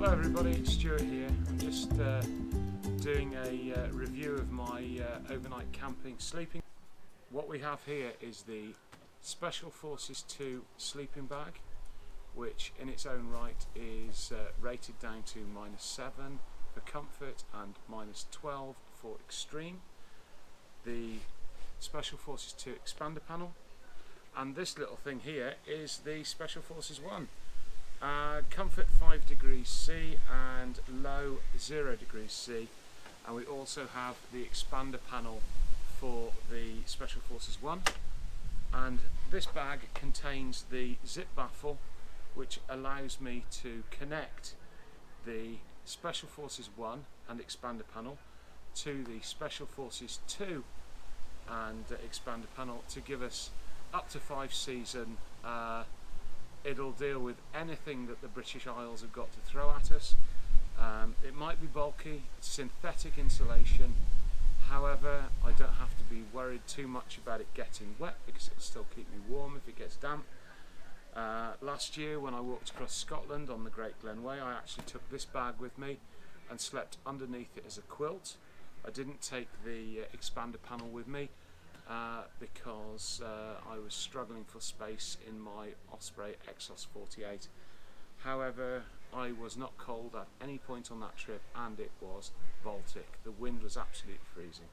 Hello everybody, it's Stuart here. I'm just doing a review of my overnight camping sleeping. What we have here is the Special Forces 2 sleeping bag, which in its own right is rated down to -7 for comfort and -12 for extreme. The Special Forces 2 expander panel, and this little thing here is the Special Forces 1. Comfort 5 degrees C and low 0 degrees C, and we also have the expander panel for the Special Forces 1. And this bag contains the zip baffle, which allows me to connect the Special Forces 1 and expander panel to the Special Forces 2 and expander panel to give us up to 5 season. It'll deal with anything that the British Isles have got to throw at us. It might be bulky, synthetic insulation, however I don't have to be worried too much about it getting wet because it'll still keep me warm if it gets damp. Last year when I walked across Scotland on the Great Glen Way, I actually took this bag with me and slept underneath it as a quilt. I didn't take the expander panel with me because I was struggling for space in my Osprey Exos 48. However, I was not cold at any point on that trip, and it was Baltic. The wind was absolutely freezing.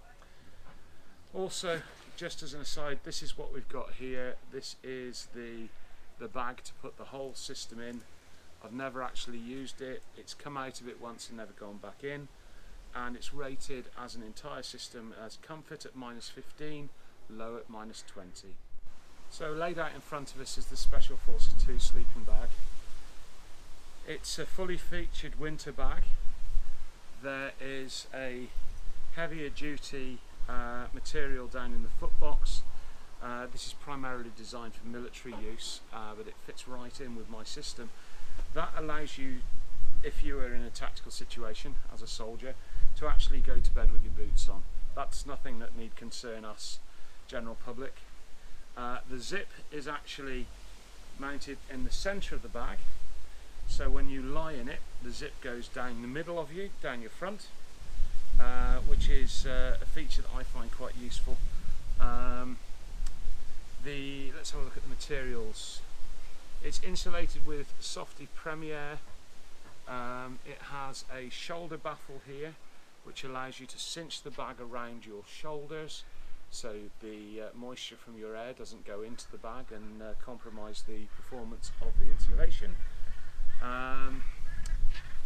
Also, just as an aside, this is what we've got here. This is the bag to put the whole system in. I've never actually used it. It's come out of it once and never gone back in. And it's rated as an entire system as comfort at -15, low at -20. So laid out in front of us is the Special Forces 2 sleeping bag. It's a fully featured winter bag. There is a heavier duty material down in the footbox. This is primarily designed for military use, but it fits right in with my system. That allows you, if you are in a tactical situation as a soldier, to actually go to bed with your boots on. That's nothing that need concern us general public. The zip is actually mounted in the centre of the bag, so when you lie in it, the zip goes down the middle of you, down your front, which is a feature that I find quite useful. Let's have a look at the materials. It's insulated with Softy Premier. It has a shoulder baffle here, which allows you to cinch the bag around your shoulders so the moisture from your air doesn't go into the bag and compromise the performance of the insulation.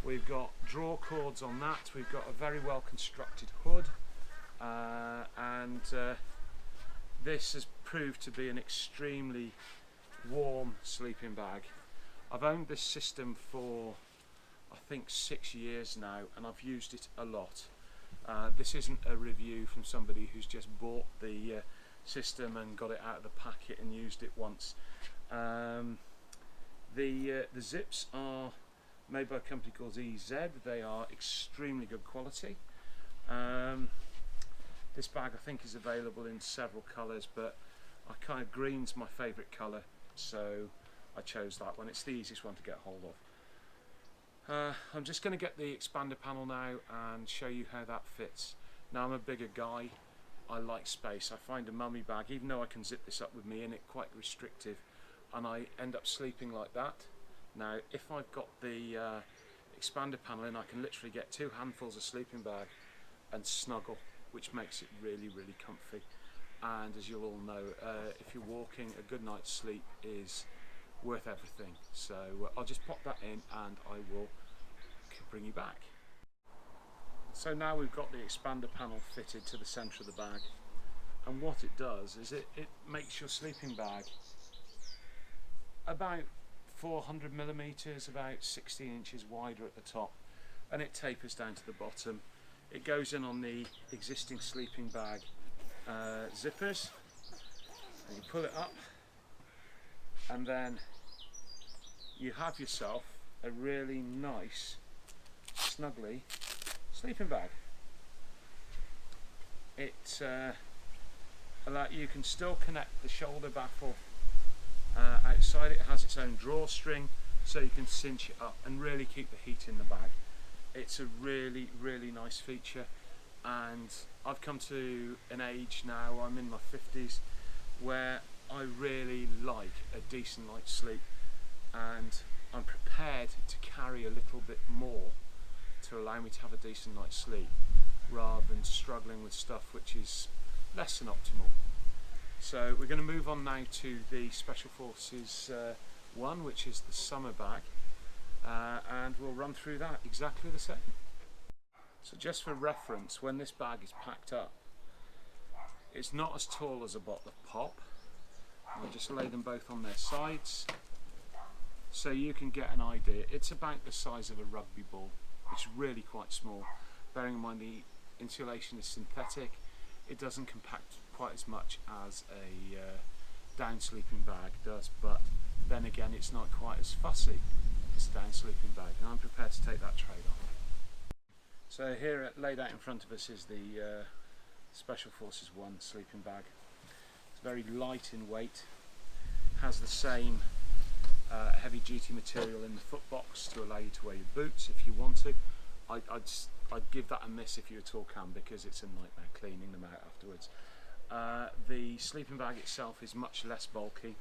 We've got draw cords on that. We've got a very well constructed hood, and this has proved to be an extremely warm sleeping bag. I've owned this system for I think 6 years now, and I've used it a lot. This isn't a review from somebody who's just bought the system and got it out of the packet and used it once. The zips are made by a company called EZ. They are extremely good quality. This bag I think is available in several colours, but green's my favourite colour, so I chose that one. It's the easiest one to get hold of. I'm just going to get the expander panel now and show you how that fits. Now, I'm a bigger guy, I like space. I find a mummy bag, even though I can zip this up with me in it, quite restrictive, and I end up sleeping like that. Now, if I've got the expander panel in, I can literally get 2 handfuls of sleeping bag and snuggle, which makes it really, really comfy. And as you'll all know, if you're walking, a good night's sleep is worth everything. So I'll just pop that in and I will bring you back. So now we've got the expander panel fitted to the centre of the bag, and what it does is it makes your sleeping bag about 400 millimeters, about 16 inches wider at the top, and it tapers down to the bottom. It goes in on the existing sleeping bag zippers, and you pull it up, and then you have yourself a really nice snuggly sleeping bag. You can still connect the shoulder baffle outside. It has its own drawstring, so you can cinch it up and really keep the heat in the bag. It's a really, really nice feature, and I've come to an age now, I'm in my 50s, where I really like a decent night's sleep, and I'm prepared to carry a little bit more to allow me to have a decent night's sleep, rather than struggling with stuff which is less than optimal. So we're going to move on now to the Special Forces one, which is the summer bag, and we'll run through that exactly the same. So just for reference, when this bag is packed up, it's not as tall as a bottle of pop. I'll just lay them both on their sides so you can get an idea. It's about the size of a rugby ball. It's really quite small. Bearing in mind the insulation is synthetic, it doesn't compact quite as much as a down sleeping bag does, but then again it's not quite as fussy as a down sleeping bag, and I'm prepared to take that trade-off. So here laid out in front of us is the Special Forces 1 sleeping bag. It's very light in weight, has the same heavy duty material in the foot box to allow you to wear your boots if you want to. I'd give that a miss if you at all can, because it's a nightmare cleaning them out afterwards. The sleeping bag itself is much less bulky.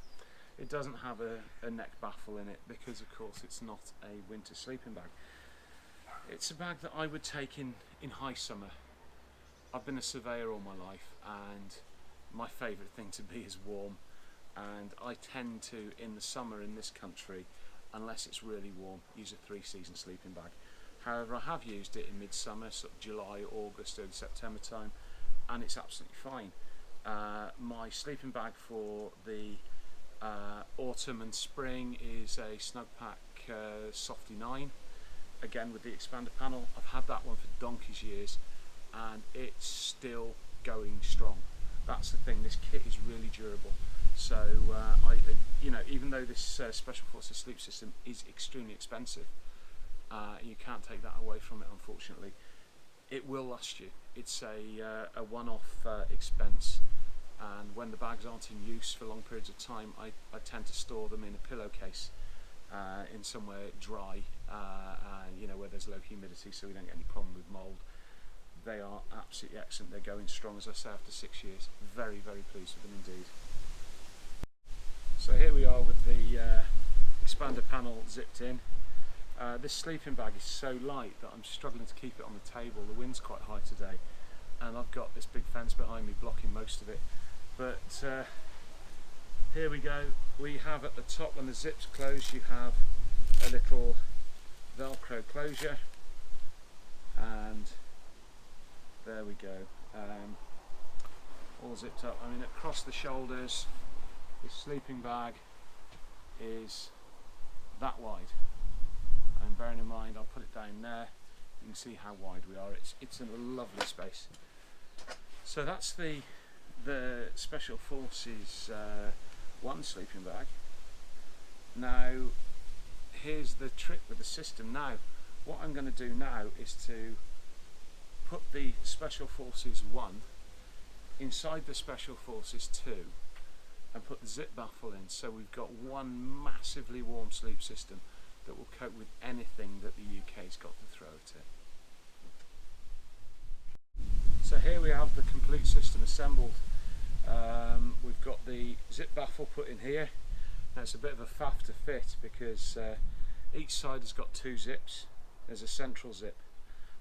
It doesn't have a neck baffle in it because of course it's not a winter sleeping bag. It's a bag that I would take in high summer. I've been a surveyor all my life, and my favourite thing to be is warm, and I tend to, in the summer in this country, unless it's really warm, use a 3-season sleeping bag. However, I have used it in midsummer, sort of July, August, early September time, and it's absolutely fine. My sleeping bag for the autumn and spring is a Snugpak Softy 9, again with the expander panel. I've had that one for donkey's years, and it's still going strong. That's the thing, this kit is really durable. So even though this Special Forces sleep system is extremely expensive, you can't take that away from it, unfortunately. It will last you. It's a one-off expense, and when the bags aren't in use for long periods of time, I tend to store them in a pillowcase in somewhere dry, where there's low humidity, so we don't get any problem with mould. They are absolutely excellent. They're going strong, as I say, after 6 years. Very, very pleased with them indeed. So here we are with the expander panel zipped in. This sleeping bag is so light that I'm struggling to keep it on the table. The wind's quite high today, and I've got this big fence behind me blocking most of it. But here we go. We have at the top, when the zips close, you have a little Velcro closure, and there we go. All zipped up. I mean, across the shoulders, this sleeping bag is that wide. And bearing in mind, I'll put it down there, you can see how wide we are. It's in a lovely space. So that's the Special Forces 1 sleeping bag. Now here's the trick with the system. Now what I'm going to do now is to put the Special Forces 1 inside the Special Forces 2 and put the zip baffle in, so we've got one massively warm sleep system that will cope with anything that the UK's got to throw at it. So here we have the complete system assembled. We've got the zip baffle put in here. Now it's a bit of a faff to fit because each side has got 2 zips. There's a central zip,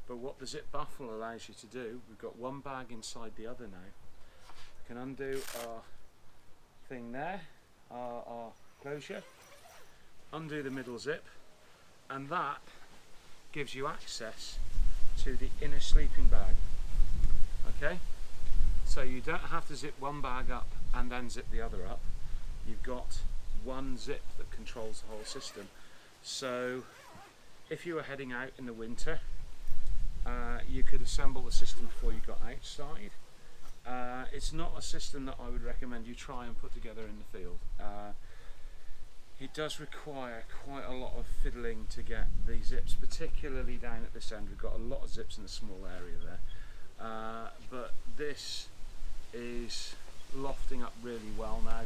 but what the zip baffle allows you to do, we've got one bag inside the other now. We can undo our thing there, our closure, undo the middle zip, and that gives you access to the inner sleeping bag. Okay, so you don't have to zip one bag up and then zip the other up. You've got one zip that controls the whole system. So if you were heading out in the winter, you could assemble the system before you got outside. It's not a system that I would recommend you try and put together in the field. It does require quite a lot of fiddling to get the zips, particularly down at this end. We've got a lot of zips in a small area there, but this is lofting up really well now.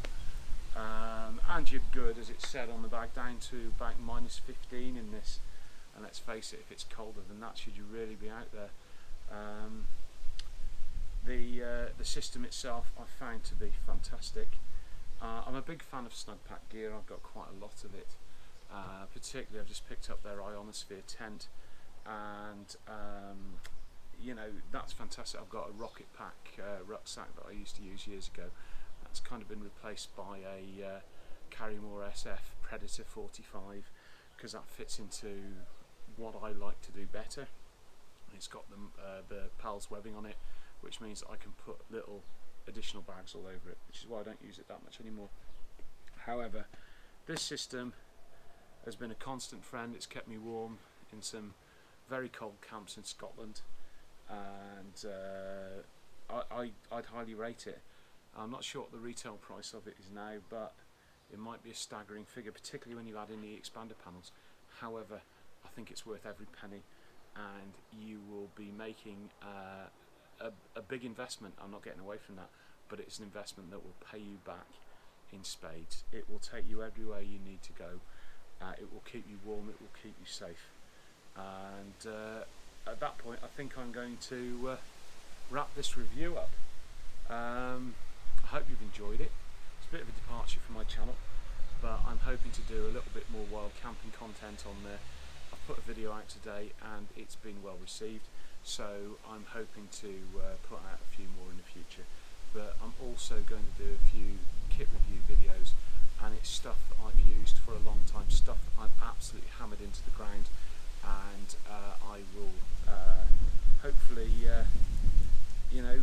and you're good, as it said on the bag, down to about -15 in this, and let's face it, if it's colder than that, should you really be out there? The system itself I found to be fantastic. I'm a big fan of Snugpak gear. I've got quite a lot of it. Particularly I've just picked up their ionosphere tent, and you know, that's fantastic. I've got a rocket pack rucksack that I used to use years ago. That's kind of been replaced by a Carrymore SF Predator 45, because that fits into what I like to do better. It's got the PALS webbing on it, which means that I can put little additional bags all over it, which is why I don't use it that much anymore. However, this system has been a constant friend. It's kept me warm in some very cold camps in Scotland, and I'd highly rate it. I'm not sure what the retail price of it is now, but it might be a staggering figure, particularly when you add in the expander panels. However, I think it's worth every penny, and you will be making a big investment. I'm not getting away from that, but it's an investment that will pay you back in spades. It will take you everywhere you need to go. It will keep you warm, it will keep you safe, and at that point I think I'm going to wrap this review up. I hope you've enjoyed it. It's a bit of a departure from my channel, but I'm hoping to do a little bit more wild camping content on there. I've put a video out today and it's been well received, so I'm hoping to put out a few more in the future. But I'm also going to do a few kit review videos, and it's stuff that I've used for a long time, stuff that I've absolutely hammered into the ground, and I will hopefully you know,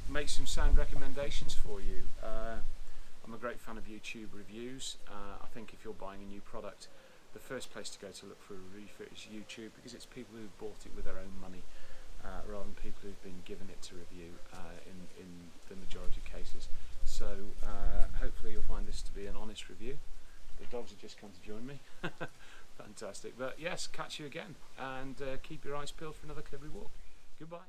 make some sound recommendations for you. I'm a great fan of YouTube reviews. I think if you're buying a new product, the first place to go to look for a review for it is YouTube, because it's people who've bought it with their own money, rather than people who've been given it to review in the majority of cases. So hopefully you'll find this to be an honest review. The dogs have just come to join me. Fantastic. But yes, catch you again, and keep your eyes peeled for another Clibbery walk. Goodbye.